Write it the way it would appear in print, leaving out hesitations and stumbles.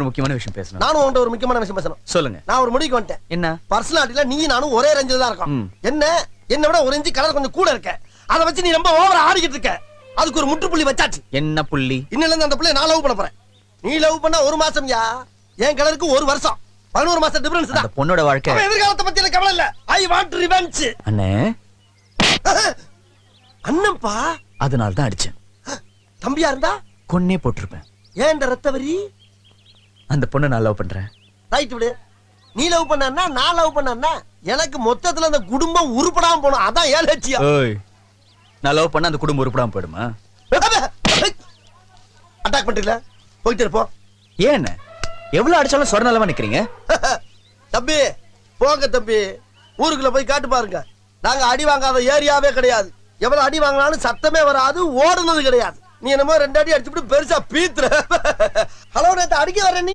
ஒரு முக்கியமான விஷயம் பேசணும். நானும் உன்கிட்ட ஒரு முக்கியமான விஷயம் பேசணும். சொல்லுங்க. நான் ஒரு முடிவுக்கு வந்துட்டேன். என்ன? பர்சனாலிட்டில நீ நானும் ஒரே ரேஞ்சில தான் இருக்கோம். என்ன விட ஒரு இன்ச்சு கலர் கொஞ்சம் கூட இருக்க. அதை வச்சு நீ ரொம்ப ஓவரா ஆடிக்கிட்டு இருக்க. அதுக்கு ஒரு முற்றுப்புள்ளி வச்சாச்சு. என்ன புள்ளி? இன்னில இருந்து அந்த புள்ளைய நான் லவ் பண்ண போறேன். நீ லவ் பண்ணா 1 மாசம்யா, என் கலருக்கு 1 வருஷம், 11 மாசம் டிஃபரன்ஸ் தான். அந்த பொண்ணோட வாழ்க்கை, எதிர்காலத்தை பத்தி எனக்கு கவலை இல்ல. I want revenge. அண்ணே அண்ணன்பா, அதனால தான் அடிச்சேன். தம்பியா இருந்தா கொன்னே போட்டிருப்பேன். ஏன் ரத்தவரி? அந்த பொண்ணை நான் லவ் பண்றேன். ரைட் விடு. நீ லவ் பண்ணா நான் லவ் பண்ணா எனக்கு மொத்தத்துல அந்த குடும்பம் உருப்படாம போணும். அதான் ஏன் லட்சியம். ஓய், நான் லவ் பண்ண அந்த குடும்பம் உருப்படாம போயிடுமா? அட்டாக் பண்றீங்களா? போயிட்டு இருப்போம். ஏன் எவ்வளவு அடிச்சாலும் சொர்ணலமா நிக்கிறீங்க? தம்பி போங்க தம்பி, ஊருக்குள்ள போய் காட்டு பாருங்க. நாங்க அடி வாங்காத ஏரியாவே கிடையாது. எவ்வளவு அடி வாங்கினாலும் சத்தமே வராது, ஓடுனது கிடையாது. நீ என்னமோ 2 அடி அடிச்சுட்டு பெருசா பீத்துற. ஹலோ, நேத்து அடிக்க வர நீ